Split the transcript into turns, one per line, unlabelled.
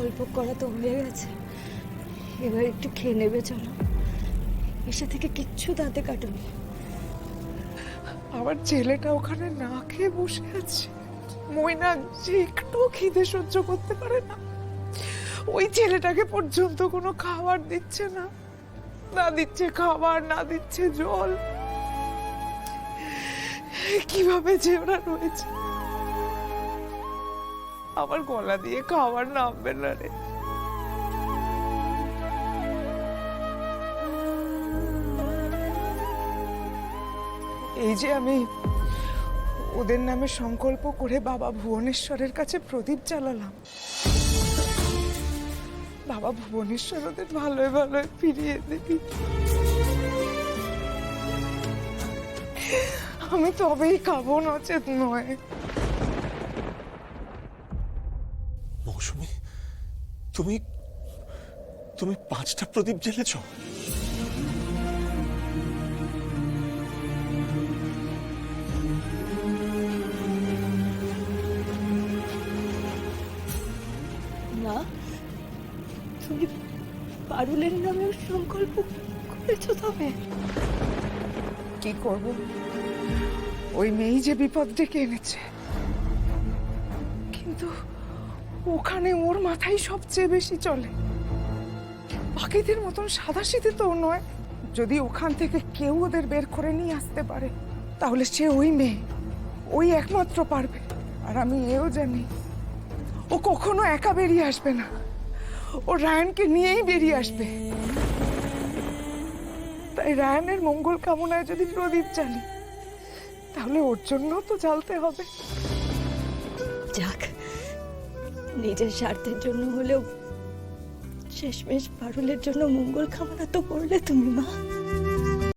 সংকল্প করা তো হয়ে গেছে, এবার একটু খেয়ে নেবে চলো। এসে থেকে কিচ্ছু দাঁতে কাটুনি।
আমার ছেলেটা ওখানে না খেয়ে বসে আছে। ময়না যে একটু খিদে সহ্য করতে পারে না, ওই ছেলেটাকে পর্যন্ত কোনো খাবার দিচ্ছে না। না দিচ্ছে খাবার, না দিচ্ছে জল। কিভাবে যে ওরা রয়েছে, আমার গলা দিয়ে খাবার নামবে না রে। এই যে আমি ওদের নামে সংকল্প করে বাবা ভুবনেশ্বরের কাছে প্রদীপ জ্বালালাম, বাবা ভুবনেশ্বর ওদের ভালোই ভালোই ফিরিয়ে দিবি। আমি তবেই খাবো, নচেত নয়।
মৌসুমী, তুমি তুমি 5টা প্রদীপ জ্বেলেছ?
মা, তুমি পারুলের নামে সংকল্প করেছো? তবে
কি করব, ওই মেয়েই যে বিপদ ডেকে এনেছে। কিন্তু ওখানে ওর মাথায় সবচেয়ে বেশি চলে, বাকিদের মতন সাদাসিধে তো ও নয়। যদি ওখান থেকে কেউ ওদের বের করে নিয়ে আসতে পারে, তাহলে সে ওই মেয়ে, ওই একমাত্র পারবে। আর আমি এও জানি ও কখনো একা বেরিয়ে আসবে না, ও রায়ানকে নিয়েই বেরিয়ে আসবে। তাই রায়ানের মঙ্গল কামনায় যদি প্রদীপ জ্বালি, তাহলে ওর জন্য তো জ্বালতে হবে।
যাক, নিজের স্বার্থের জন্য হলেও শেষমেশ পারুলের জন্য মঙ্গল কামনা তো করলে তুমি মা।